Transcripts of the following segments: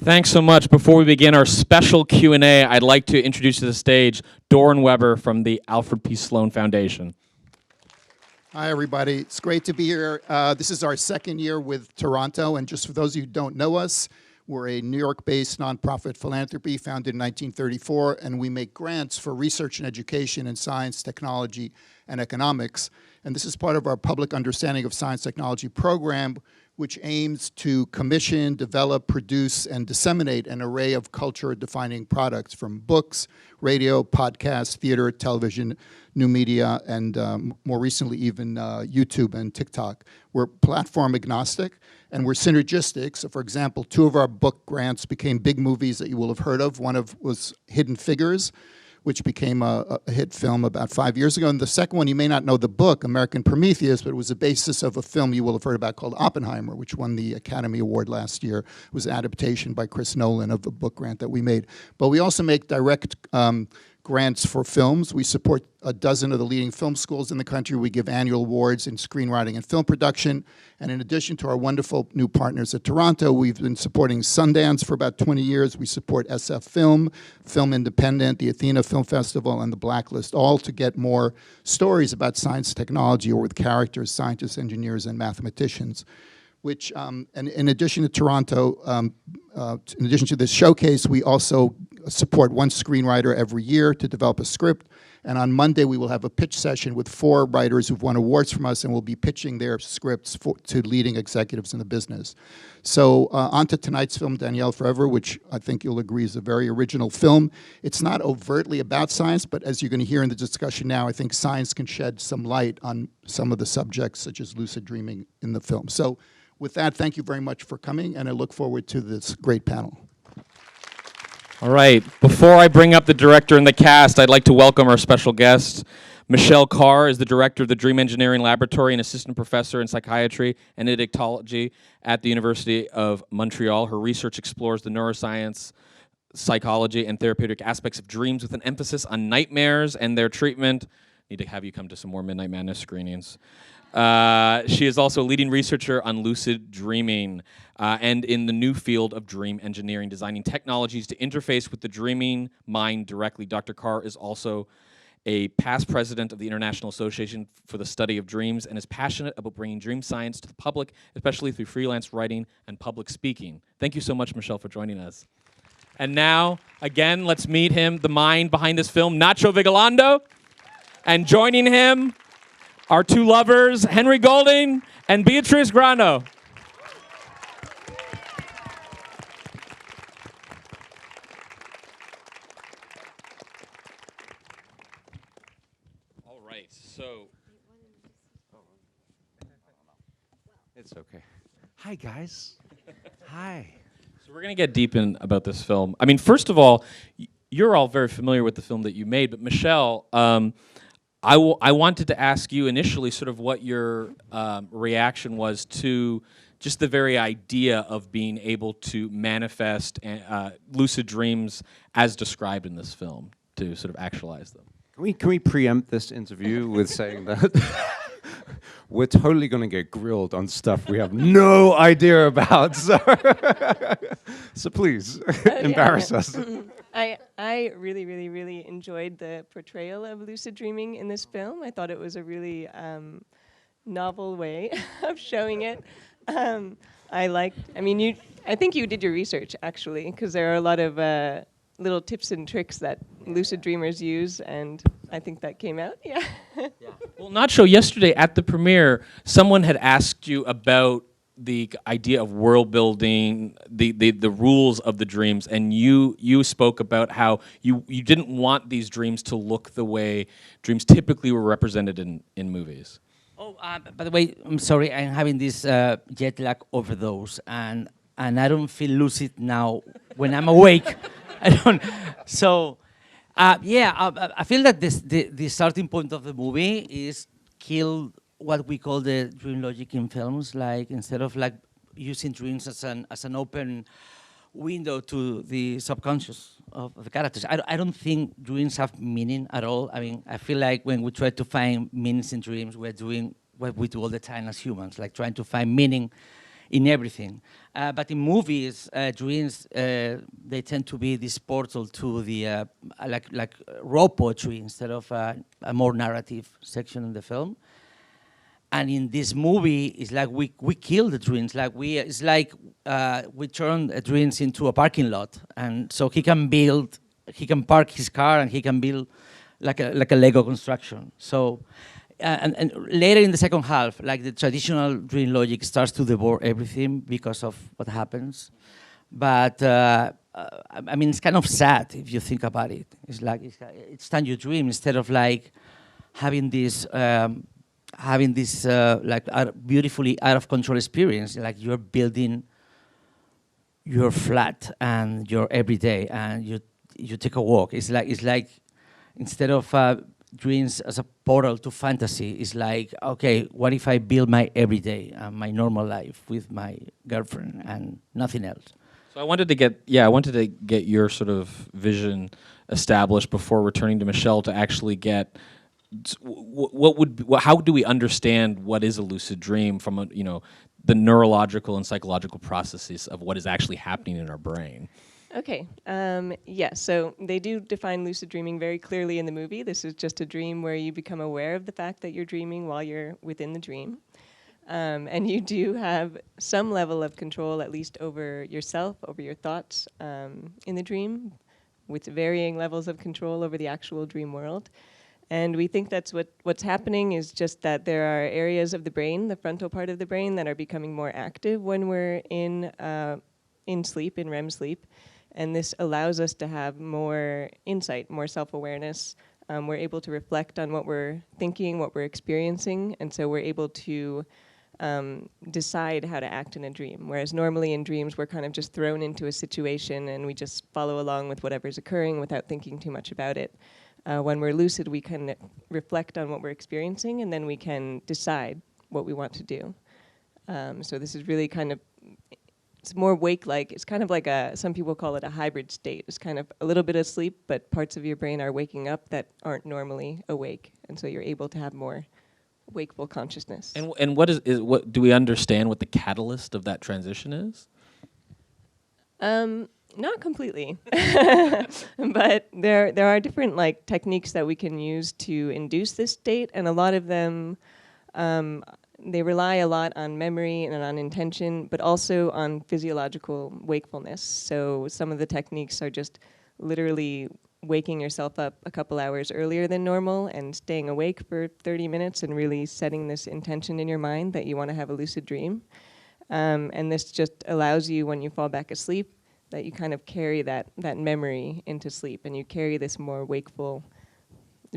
Thanks so much. Before we begin our special Q&A, I'd like to introduce to the stage Doran Weber from the Alfred P. Sloan Foundation. Hi, everybody. It's great to be here. This is our second year with Toronto, and just for those of you who don't know us, we're a New York-based nonprofit philanthropy founded in 1934, and we make grants for research and education in science, technology, and economics. And this is part of our Public Understanding of Science Technology program, which aims to commission, develop, produce, and disseminate an array of culture-defining products from books, radio, podcasts, theater, television, new media, and more recently even YouTube and TikTok. We're platform agnostic, and we're synergistic. So for example, 2 of our book grants became big movies that you will have heard of. One was Hidden Figures, which became a hit film about 5 years ago. And the second one, you may not know the book, American Prometheus, but it was the basis of a film you will have heard about called Oppenheimer, which won the Academy Award last year. It was an adaptation by Chris Nolan of a book grant that we made. But we also make direct grants for films. We support a dozen of the leading film schools in the country. We give annual awards in screenwriting and film production. And in addition to our wonderful new partners at Toronto, we've been supporting Sundance for about 20 years. We support SF Film, Film Independent, the Athena Film Festival, and the Blacklist, all to get more stories about science technology or with characters, scientists, engineers, and mathematicians. Which, and in addition to Toronto, in addition to this showcase, we also support one screenwriter every year to develop a script. And on Monday, we will have a pitch session with 4 writers who've won awards from us, and we'll be pitching their scripts to leading executives in the business. So on to tonight's film, Daniela Forever, which I think you'll agree is a very original film. It's not overtly about science, but as you're going to hear in the discussion now, I think science can shed some light on some of the subjects, such as lucid dreaming in the film. So with that, thank you very much for coming, and I look forward to this great panel. All right. Before I bring up the director and the cast, I'd like to welcome our special guest. Michelle Carr is the director of the Dream Engineering Laboratory and assistant professor in psychiatry and addictology at the University of Montreal. Her research explores the neuroscience, psychology, and therapeutic aspects of dreams with an emphasis on nightmares and their treatment. Need to have you come to some more Midnight Madness screenings. She is also a leading researcher on lucid dreaming and in the new field of dream engineering, designing technologies to interface with the dreaming mind directly. Dr. Carr is also a past president of the International Association for the Study of Dreams and is passionate about bringing dream science to the public, especially through freelance writing and public speaking. Thank you so much, Michelle, for joining us. And now, again, let's meet him, the mind behind this film, Nacho Vigalondo. And joining him, our 2 lovers, Henry Golding and Beatriz Grano. All right, so. It's okay. Hi, guys. Hi. So we're going to get deep in about this film. I mean, first of all, you're all very familiar with the film that you made, but Michelle, I wanted to ask you initially sort of what your reaction was to just the very idea of being able to manifest lucid dreams as described in this film, to sort of actualize them. Can we preempt this interview with saying that we're totally going to get grilled on stuff we have no idea about, so please, embarrass us. I really enjoyed the portrayal of lucid dreaming in this film. I thought it was a really novel way of showing it. I think you did your research, actually, because there are a lot of little tips and tricks that lucid dreamers use, and I think that came out, yeah. Well, Nacho, yesterday at the premiere, someone had asked you about the idea of world building, the rules of the dreams, and you spoke about how you didn't want these dreams to look the way dreams typically were represented in movies. Oh, by the way, I'm sorry, I'm having this jet lag overdose, and I don't feel lucid now when I'm awake. I don't. So, I feel that the starting point of the movie is kill what we call the dream logic in films. Like, instead of like using dreams as an open window to the subconscious of the characters, I don't think dreams have meaning at all. I mean, I feel like when we try to find meanings in dreams, we're doing what we do all the time as humans, like trying to find meaning in everything. But in movies, dreams, they tend to be this portal to the, like raw poetry instead of a more narrative section in the film. And in this movie, it's like we kill the dreams. Like it's like we turn the dreams into a parking lot, and so he can park his car and he can build like a Lego construction. So, and later in the second half, like the traditional dream logic starts to devour everything because of what happens. But I mean, it's kind of sad if you think about it. It's like it's time you dream instead of like having this. Like beautifully out of control experience, like you're building your flat and your everyday, and you take a walk. It's like instead of dreams as a portal to fantasy, it's like, okay, what if I build my everyday, my normal life with my girlfriend and nothing else? So I wanted to get your sort of vision established before returning to Michelle to actually get. How do we understand what is a lucid dream from the neurological and psychological processes of what is actually happening in our brain? Okay, yeah, so they do define lucid dreaming very clearly in the movie. This is just a dream where you become aware of the fact that you're dreaming while you're within the dream. And you do have some level of control, at least over yourself, over your thoughts in the dream, with varying levels of control over the actual dream world. And we think that's what's happening is just that there are areas of the brain, the frontal part of the brain, that are becoming more active when we're in sleep, in REM sleep. And this allows us to have more insight, more self-awareness. We're able to reflect on what we're thinking, what we're experiencing, and so we're able to decide how to act in a dream. Whereas normally in dreams, we're kind of just thrown into a situation and we just follow along with whatever's occurring without thinking too much about it. When we're lucid, we can reflect on what we're experiencing, and then we can decide what we want to do. So this is really kind of, it's more wake-like. It's kind of like some people call it a hybrid state. It's kind of a little bit of sleep, but parts of your brain are waking up that aren't normally awake, and so you're able to have more wakeful consciousness. And what do we understand what the catalyst of that transition is? Not completely, but there are different techniques that we can use to induce this state, and a lot of them they rely a lot on memory and on intention, but also on physiological wakefulness. So some of the techniques are just literally waking yourself up a couple hours earlier than normal and staying awake for 30 minutes and really setting this intention in your mind that you want to have a lucid dream. And this just allows you, when you fall back asleep, that you kind of carry that memory into sleep, and you carry this more wakeful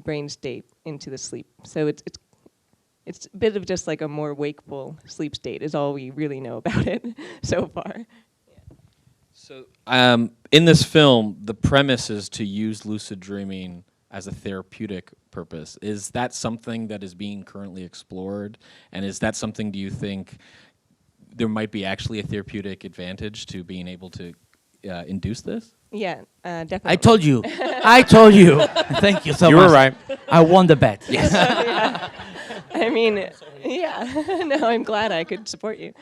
brain state into the sleep. So it's a bit of just like a more wakeful sleep state is all we really know about it so far. Yeah. So in this film, the premise is to use lucid dreaming as a therapeutic purpose. Is that something that is being currently explored? And is that something, do you think, there might be actually a therapeutic advantage to being able to induce this? Yeah, definitely. I told you. Thank you so much. You were right. I won the bet. Yes. Yeah. I mean, yeah. No, I'm glad I could support you.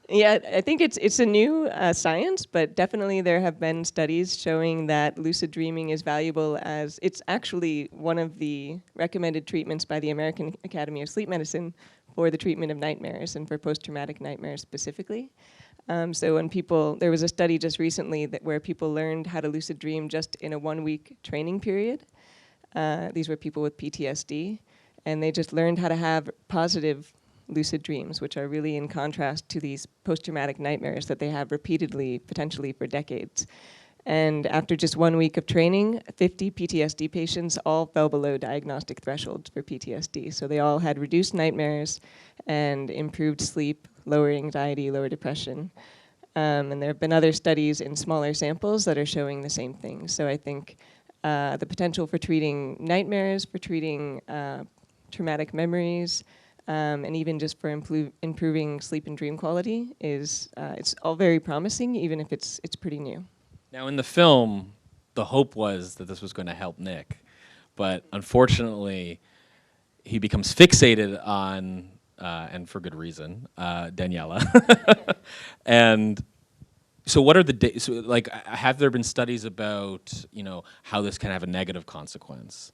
Yeah, I think it's a new science, but definitely there have been studies showing that lucid dreaming is valuable as it's actually one of the recommended treatments by the American Academy of Sleep Medicine for the treatment of nightmares and for post-traumatic nightmares specifically. So when there was a study just recently where people learned how to lucid dream just in a 1-week training period. These were people with PTSD, and they just learned how to have positive lucid dreams, which are really in contrast to these post-traumatic nightmares that they have repeatedly, potentially for decades. And after just 1 week of training, 50 PTSD patients all fell below diagnostic thresholds for PTSD. So they all had reduced nightmares and improved sleep, lower anxiety, lower depression. And there have been other studies in smaller samples that are showing the same thing. So I think the potential for treating nightmares, for treating traumatic memories, and even just for improving sleep and dream quality it's all very promising, even if it's pretty new. Now, in the film, the hope was that this was going to help Nick, but unfortunately, he becomes fixated on and for good reason, Daniela. And so what are the, so like, have there been studies about, how this can have a negative consequence?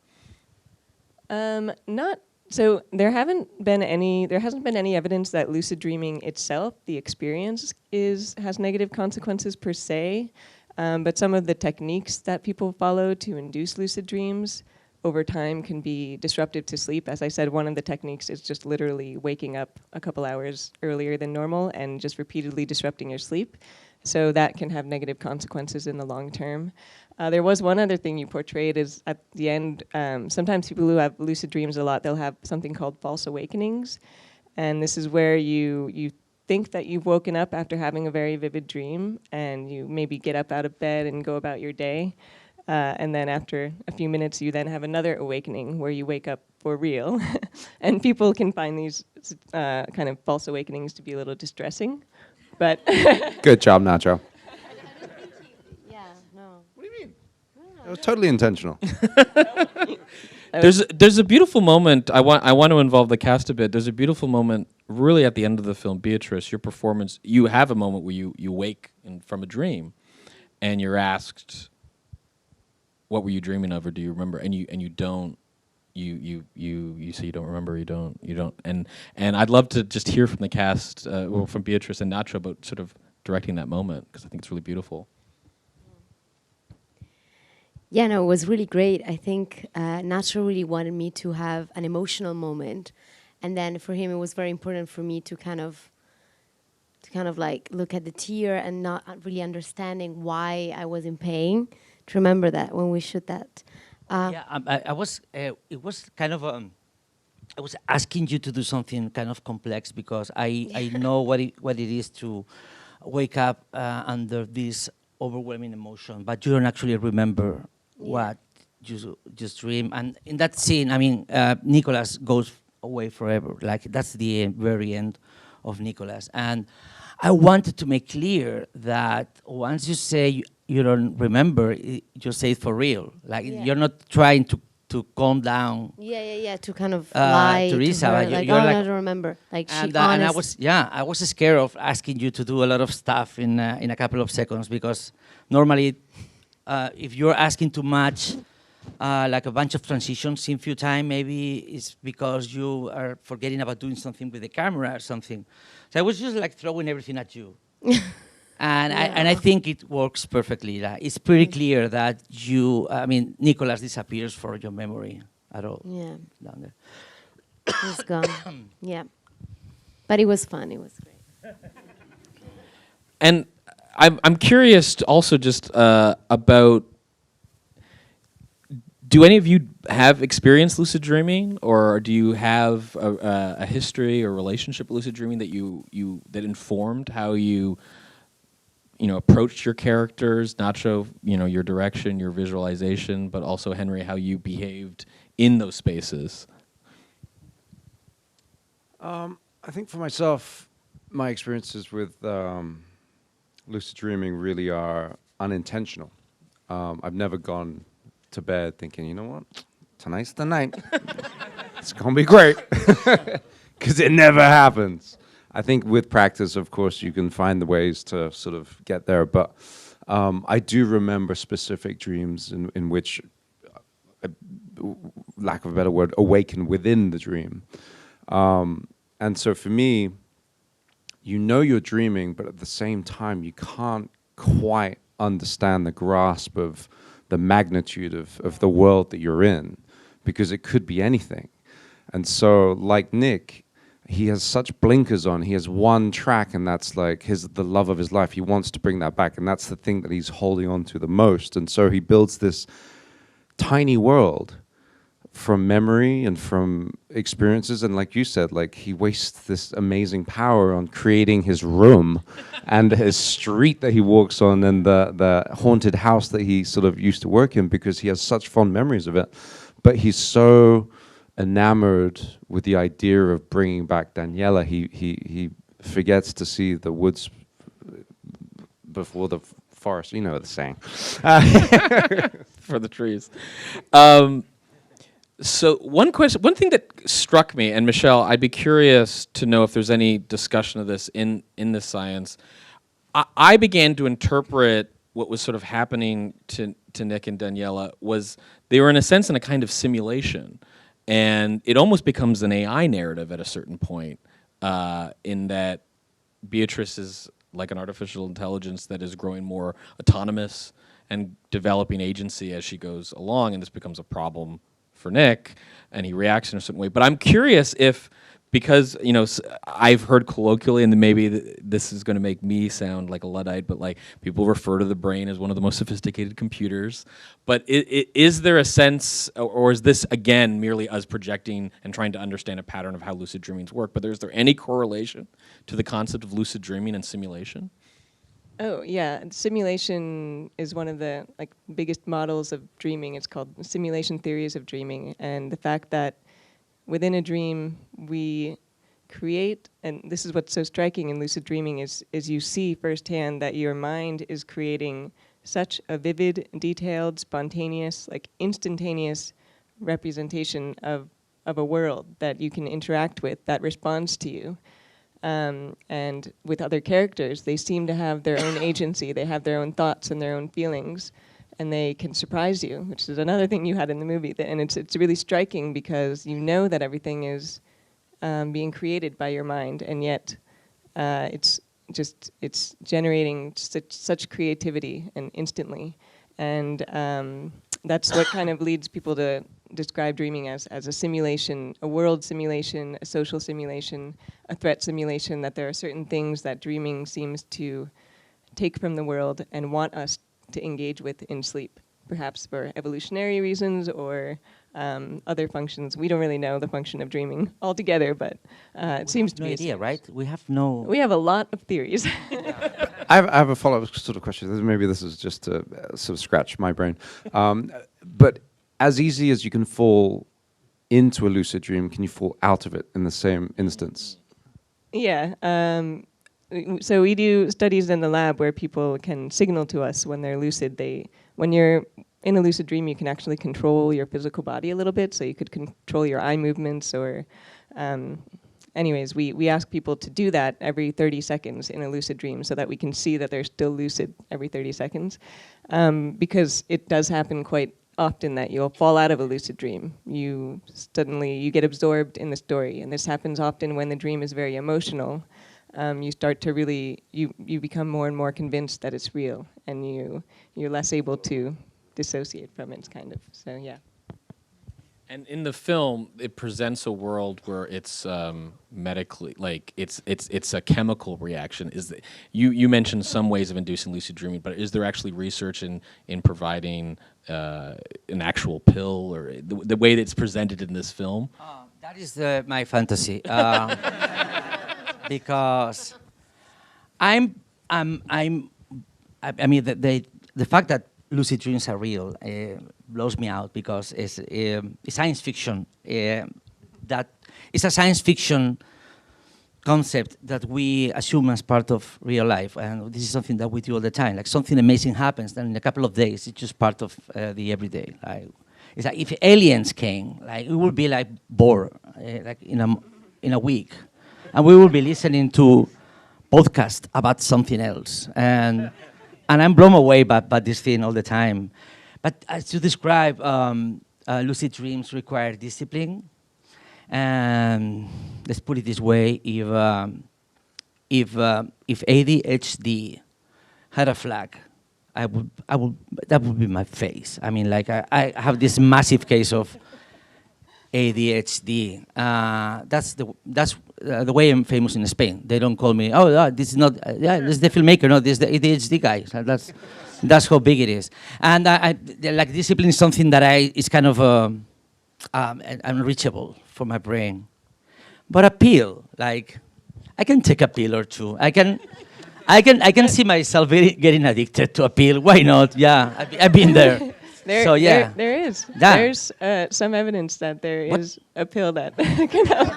Not so. There hasn't been any evidence that lucid dreaming itself, the experience, has negative consequences per se. But some of the techniques that people follow to induce lucid dreams over time can be disruptive to sleep. As I said, one of the techniques is just literally waking up a couple hours earlier than normal and just repeatedly disrupting your sleep. So that can have negative consequences in the long term. There was one other thing you portrayed is at the end, sometimes people who have lucid dreams a lot, they'll have something called false awakenings. And this is where you think that you've woken up after having a very vivid dream, and you maybe get up out of bed and go about your day. And then after a few minutes, you then have another awakening where you wake up for real. And people can find these kind of false awakenings to be a little distressing. But Good job, Nacho. Yeah, no. What do you mean? It was totally intentional. There's a beautiful moment. I want to involve the cast a bit. There's a beautiful moment, really, at the end of the film. Beatrice, your performance. You have a moment where you wake from a dream, and you're asked, "What were you dreaming of, or do you remember?" And you don't. You say you don't remember. You don't. And I'd love to just hear from the cast, well, from Beatrice and Nacho, about sort of directing that moment, because I think it's really beautiful. Yeah, no, it was really great. I think Nacho really wanted me to have an emotional moment, and then for him it was very important for me to kind of like look at the tear and not really understanding why I was in pain. To remember that when we shoot that. I was. It was kind of. I was asking you to do something kind of complex because I know what it is to wake up under this overwhelming emotion, but you don't actually remember what you just dream. And in that scene, I mean, Nicholas goes away forever. Like that's the very end of Nicholas. And I wanted to make clear that once you say you don't remember, you say it for real. Like you're not trying to calm down. Yeah. To kind of lie Teresa, to her, like, like, you're oh, like, I don't remember. Like and, she and honest. I was scared of asking you to do a lot of stuff in a couple of seconds, because normally, if you're asking too much, like a bunch of transitions in few time, maybe it's because you are forgetting about doing something with the camera or something. So I was just like throwing everything at you. And I think it works perfectly. Like, it's pretty clear that Nicholas disappears from your memory at all. Yeah. Down there. He's gone. Yeah. But it was fun. It was great. And I'm curious also just about, do any of you have experienced lucid dreaming, or do you have a history or relationship with lucid dreaming that informed how you approached your characters? Nacho, your direction, your visualization, but also Henry, how you behaved in those spaces. I think for myself, my experiences with lucid dreaming really are unintentional. I've never gone to bed thinking, you know what, tonight's the night. It's gonna be great, because it never happens. I think with practice, of course, you can find the ways to sort of get there. But I do remember specific dreams in which, lack of a better word, awaken within the dream. And so for me, you're dreaming, but at the same time, you can't quite understand the grasp of the magnitude of the world that you're in, because it could be anything. And so, like Nick, he has such blinkers on. He has one track, and that's like the love of his life. He wants to bring that back, and that's the thing that he's holding on to the most. And so he builds this tiny world from memory and from experiences. And like you said, like he wastes this amazing power on creating his room and his street that he walks on and the haunted house that he sort of used to work in, because he has such fond memories of it. But he's so enamored with the idea of bringing back Daniela, he forgets to see the woods before the forest. You know what the saying. For the trees. So one thing that struck me, and Michelle, I'd be curious to know if there's any discussion of this in this science. I began to interpret what was sort of happening to Nick and Daniela was they were in a sense in a kind of simulation, and it almost becomes an AI narrative at a certain point, in that Beatrice is like an artificial intelligence that is growing more autonomous and developing agency as she goes along, and this becomes a problem for Nick, and he reacts in a certain way. But I'm curious if, because I've heard colloquially, and maybe this is going to make me sound like a Luddite, but like people refer to the brain as one of the most sophisticated computers. But is there a sense, or is this again merely us projecting and trying to understand a pattern of how lucid dreamings work? But is there any correlation to the concept of lucid dreaming and simulation? Oh yeah, simulation is one of the biggest models of dreaming. It's called simulation theories of dreaming, and the fact that within a dream we create, and this is what's so striking in lucid dreaming is you see firsthand that your mind is creating such a vivid, detailed, spontaneous, instantaneous representation of a world that you can interact with that responds to you. And with other characters, they seem to have their own agency. They have their own thoughts and their own feelings, and they can surprise you, which is another thing you had in the movie. And it's really striking because you know that everything is being created by your mind, and yet it's generating such creativity and instantly. And that's what kind of leads people to describe dreaming as a simulation, a world simulation, a social simulation, a threat simulation, that there are certain things that dreaming seems to take from the world and want us to engage with in sleep, perhaps for evolutionary reasons or other functions. We don't really know the function of dreaming altogether, but it seems to be no idea, right? We have no... We have a lot of theories. I have a follow-up sort of question. Maybe this is just to sort of scratch my brain. But as easy as you can fall into a lucid dream, can you fall out of it in the same instance? Yeah. So we do studies in the lab where people can signal to us when they're lucid. When you're in a lucid dream, you can actually control your physical body a little bit. So you could control your eye movements or... anyways, we ask people to do that every 30 seconds in a lucid dream so that we can see that they're still lucid every 30 seconds. Because it does happen quite often that you'll fall out of a lucid dream. You get absorbed in the story, and this happens often when the dream is very emotional. You start to really, you become more and more convinced that it's real, and you're less able to dissociate from it, kind of. So yeah. And in the film, it presents a world where it's medically, it's a chemical reaction. You mentioned some ways of inducing lucid dreaming, but is there actually research in providing an actual pill, or the way that it's presented in this film? That is my fantasy, because I mean the fact that lucid dreams are real blows me out, because it's science fiction. That it's a science fiction concept that we assume as part of real life, and this is something that we do all the time. Like something amazing happens, then in a couple of days, it's just part of the everyday. It's like if aliens came, we would be bored, in a week, and we will be listening to podcast about something else, and I'm blown away by this thing all the time. But as you describe, lucid dreams require discipline. And let's put it this way: if ADHD had a flag, that would be my face. I mean, I have this massive case of ADHD. That's the way I'm famous in Spain. They don't call me, this is not, this is the filmmaker, no, this is the ADHD guy. So that's how big it is. And discipline is something that is kind of unreachable for my brain. But a pill, I can take a pill or two. I can see myself getting addicted to a pill. Why not? Yeah, I've been there. So yeah, there is. Yeah. There's some evidence that there is a pill that can help.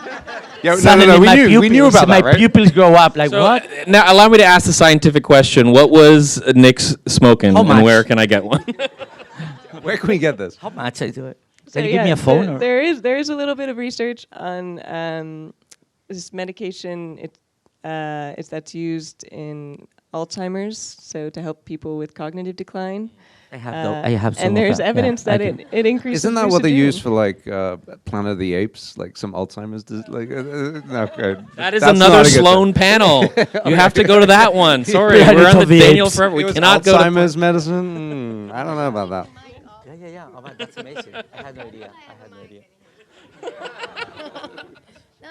Yeah, Suddenly we knew about that, right? My pupils grow up. So, What? Now, allow me to ask the scientific question. What was Nick's smoking, How and much? where can I get one? Where can we get this? How much I do it? Can you give me a phone? Or? There is a little bit of research on this medication. It's that's used in Alzheimer's, so to help people with cognitive decline. I have some. And there's of that. evidence Yeah, that it increases. Isn't that lucid what they use dreaming. for like Planet of the Apes, like some Alzheimer's disease? Like, no, okay. That is That's another not a good Sloan thing. panel. You have to go to that one. Sorry, Planet we're on of the the Daniela Apes. Forever. We It was cannot go to. Alzheimer's medicine. I don't know about that. Yeah. Oh, man, that's amazing. I had no idea. No,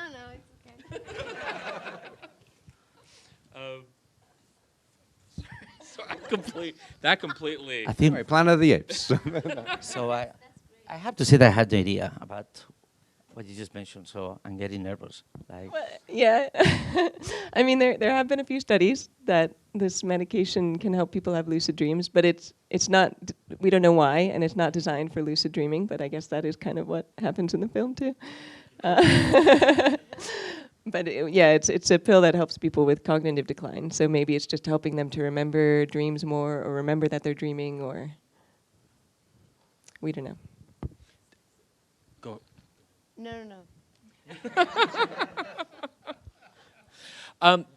it's okay. That completely. I think Sorry, Planet of the Apes. so. I have to say that I had no idea about what you just mentioned. So I'm getting nervous. Like, Well, yeah, I mean there have been a few studies that this medication can help people have lucid dreams, but it's not. We don't know why, and it's not designed for lucid dreaming. But I guess that is kind of what happens in the film too. But it's a pill that helps people with cognitive decline. So maybe it's just helping them to remember dreams more, or remember that they're dreaming, or we don't know. Go. No.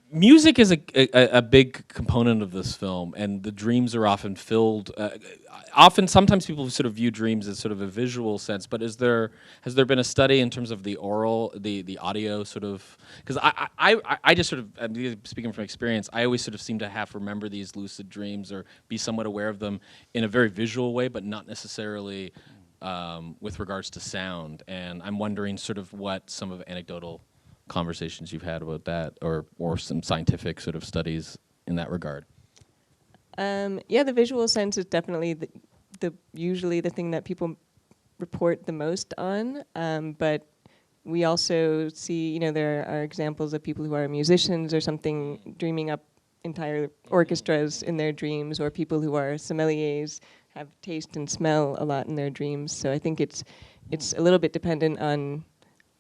Music is a big component of this film, and the dreams are often filled. Sometimes people sort of view dreams as sort of a visual sense. But has there been a study in terms of the oral, the audio sort of? Because I just sort of, speaking from experience, I always sort of seem to remember these lucid dreams or be somewhat aware of them in a very visual way, but not necessarily with regards to sound. And I'm wondering sort of what some of anecdotal conversations you've had about that, or some scientific sort of studies in that regard. The visual sense is definitely the usually the thing that people report the most on. But we also see, there are examples of people who are musicians or something dreaming up entire orchestras in their dreams, or people who are sommeliers have taste and smell a lot in their dreams. So I think it's a little bit dependent on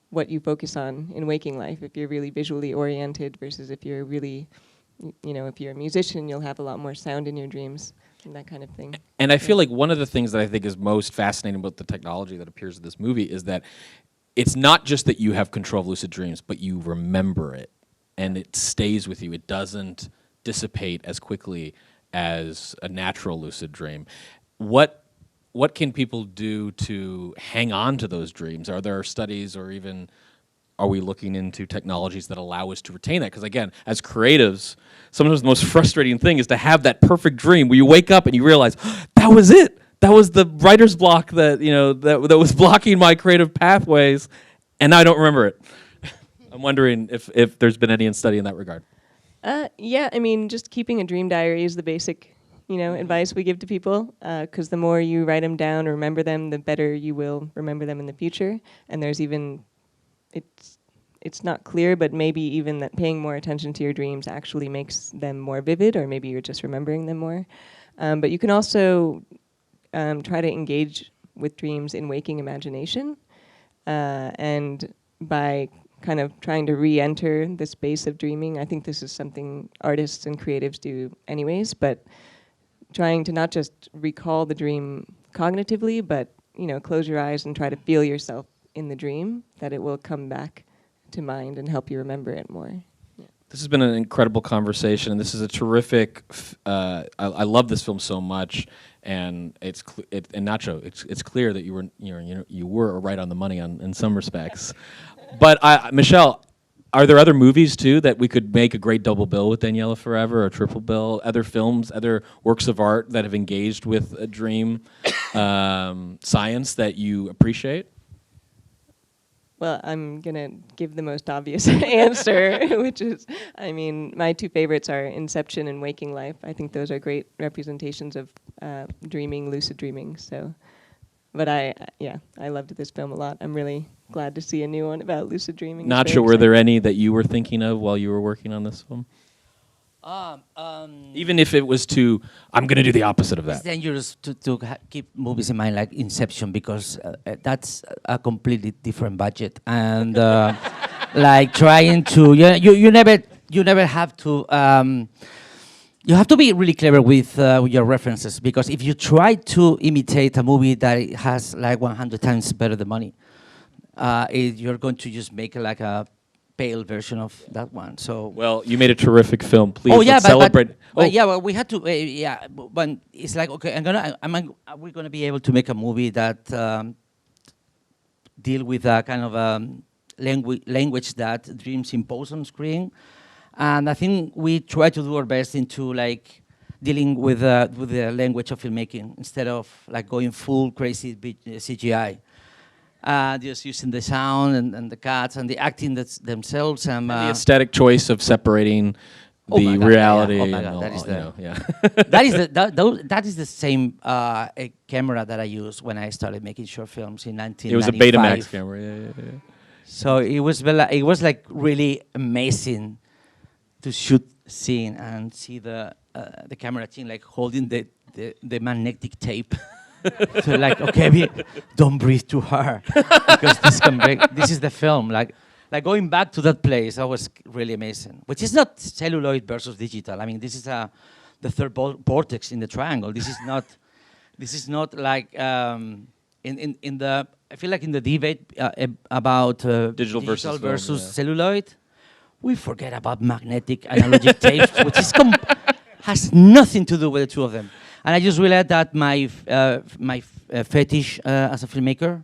what you focus on in waking life. If you're really visually oriented versus if you're really, if you're a musician, you'll have a lot more sound in your dreams and that kind of thing. And I feel like one of the things that I think is most fascinating about the technology that appears in this movie is that it's not just that you have control of lucid dreams, but you remember it, and it stays with you. It doesn't dissipate as quickly as a natural lucid dream. What can people do to hang on to those dreams? Are there studies, or even are we looking into technologies that allow us to retain that? Because again, as creatives, sometimes the most frustrating thing is to have that perfect dream where you wake up and you realize, that was it. That was the writer's block that that was blocking my creative pathways, and now I don't remember it. I'm wondering if there's been any study in that regard. Yeah, I mean, just keeping a dream diary is the basic advice we give to people, because the more you write them down or remember them, the better you will remember them in the future. And there's even, it's not clear, but maybe even that paying more attention to your dreams actually makes them more vivid, or maybe you're just remembering them more. But you can also try to engage with dreams in waking imagination, and by kind of trying to re-enter the space of dreaming. I think this is something artists and creatives do anyways, but trying to not just recall the dream cognitively, but close your eyes and try to feel yourself in the dream, that it will come back to mind and help you remember it more. Yeah. This has been an incredible conversation, and this is a terrific. I love this film so much, and and Nacho, it's clear that you were right on the money in some respects. But Michelle, are there other movies, too, that we could make a great double bill with Daniela Forever, or a triple bill? Other films, other works of art that have engaged with a dream science that you appreciate? Well, I'm going to give the most obvious answer, which is, my two favorites are Inception and Waking Life. I think those are great representations of dreaming, lucid dreaming. So, but I loved this film a lot. I'm really glad to see a new one about lucid dreaming. Nacho, were there any that you were thinking of while you were working on this film? Even if it was I'm going to do the opposite of that. It's dangerous to keep movies in mind like Inception, because that's a completely different budget, and like trying to you never have to you have to be really clever with your references, because if you try to imitate a movie that has like 100 times better the money, you're going to just make like a pale version of that one. So Well, you made a terrific film. Please, oh yeah, let's but, celebrate. but yeah, well, we had to. Yeah, but it's like okay, we're gonna be able to make a movie that deal with a kind of language that dreams impose on screen, and I think we try to do our best into like dealing with the language of filmmaking instead of like going full crazy CGI. Just using the sound and the cuts and the acting themselves and the aesthetic choice of separating the reality. Oh my and God, all, that is you the know, yeah. that is the same camera that I used when I started making short films in 1995. It was a Betamax camera. Yeah. So it was like really amazing to shoot scene and see the camera team like holding the magnetic tape. So like, okay, don't breathe too hard because this can break. This is the film. Like going back to that place, that was really amazing. Which is not celluloid versus digital. I mean, this is the third vortex in the triangle. This is not like in the. I feel like in the debate about digital versus film, celluloid, we forget about magnetic analogic tapes, which is has nothing to do with the two of them. And I just realized that my fetish as a filmmaker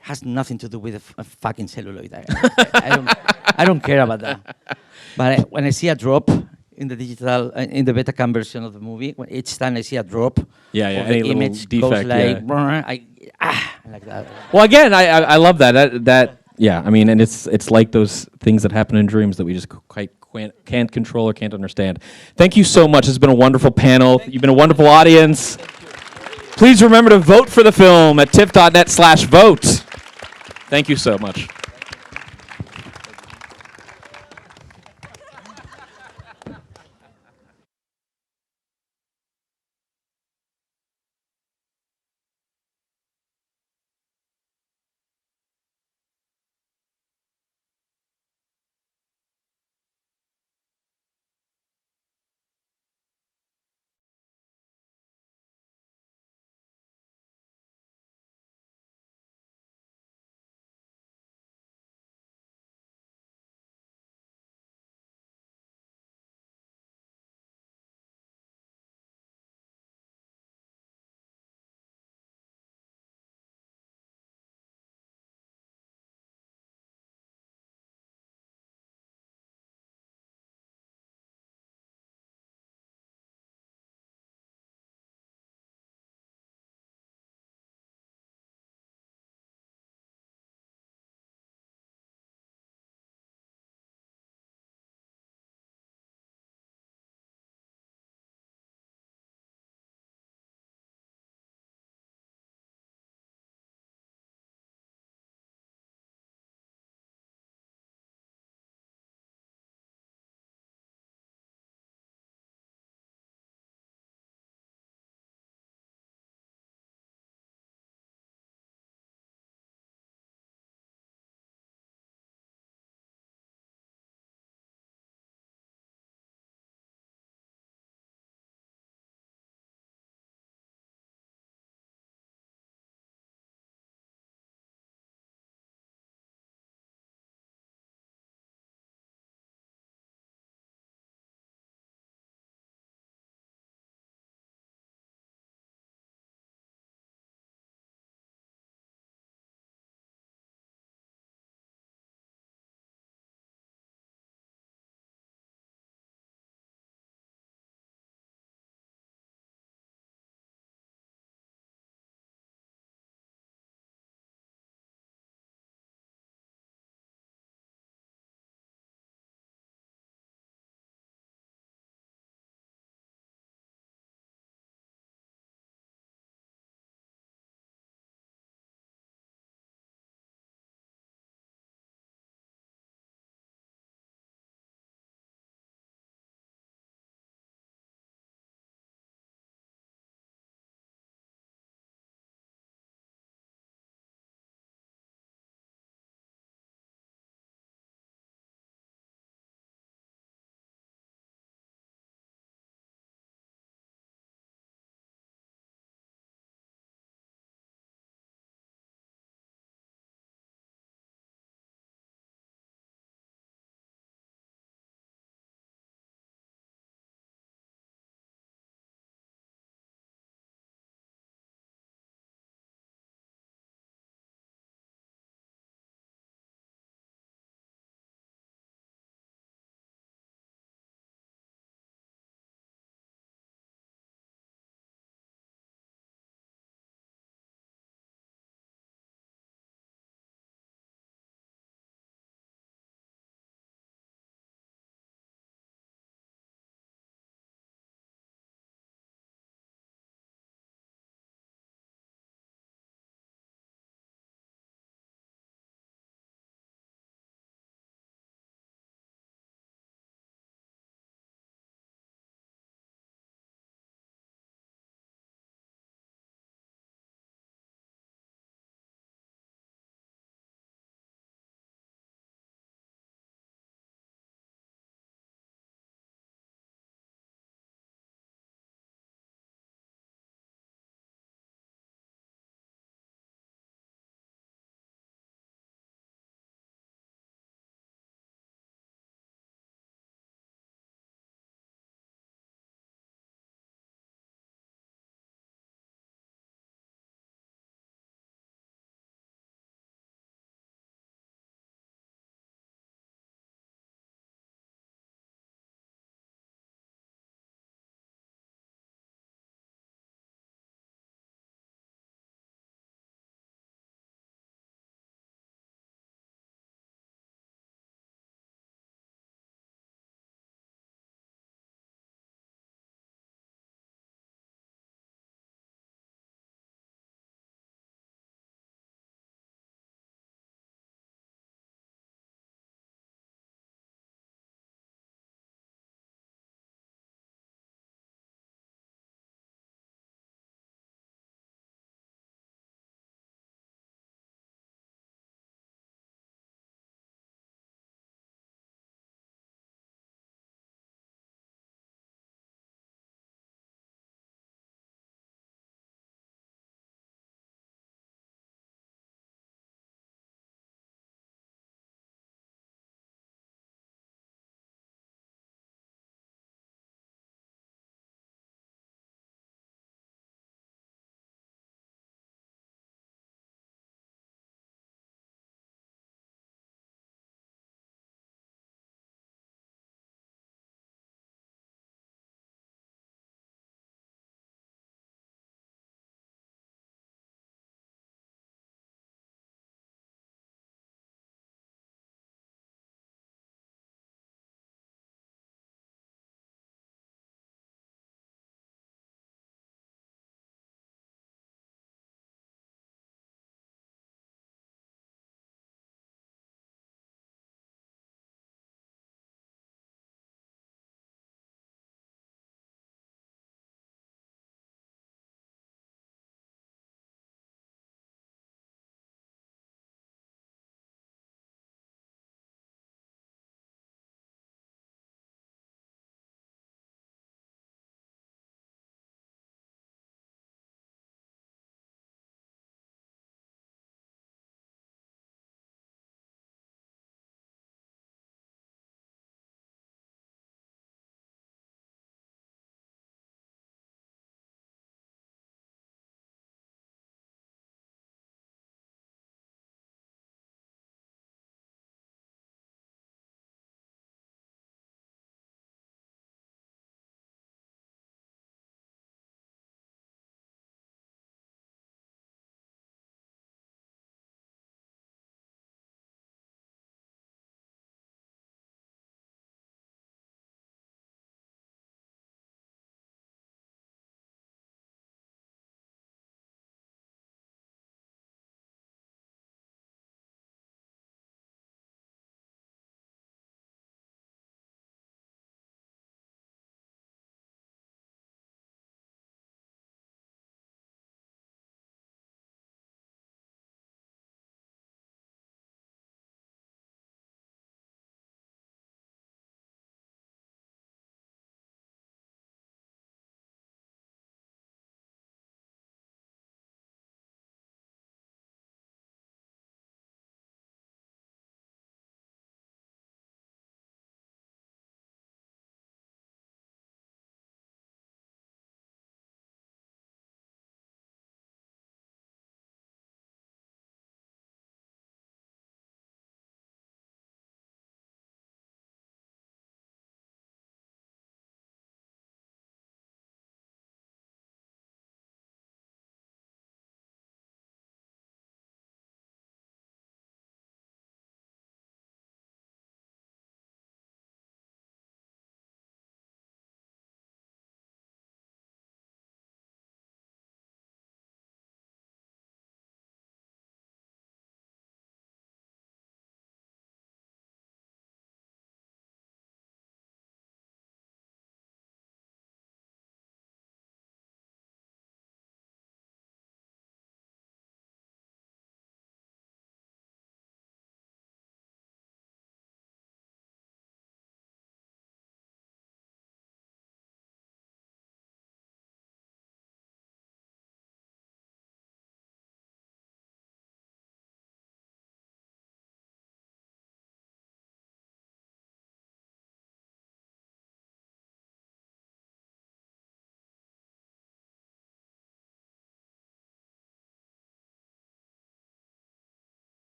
has nothing to do with a fucking celluloid. I don't care about that. But when I see a drop in the digital, in the Betacam version of the movie, each time I see a drop, any the image little goes defect, like, like that. Well, again, I love that. Yeah, I mean, and it's like those things that happen in dreams that we just quite can't control or can't understand. Thank you so much. It's been a wonderful panel. You've been a wonderful audience. Please remember to vote for the film at tiff.net/vote. Thank you so much.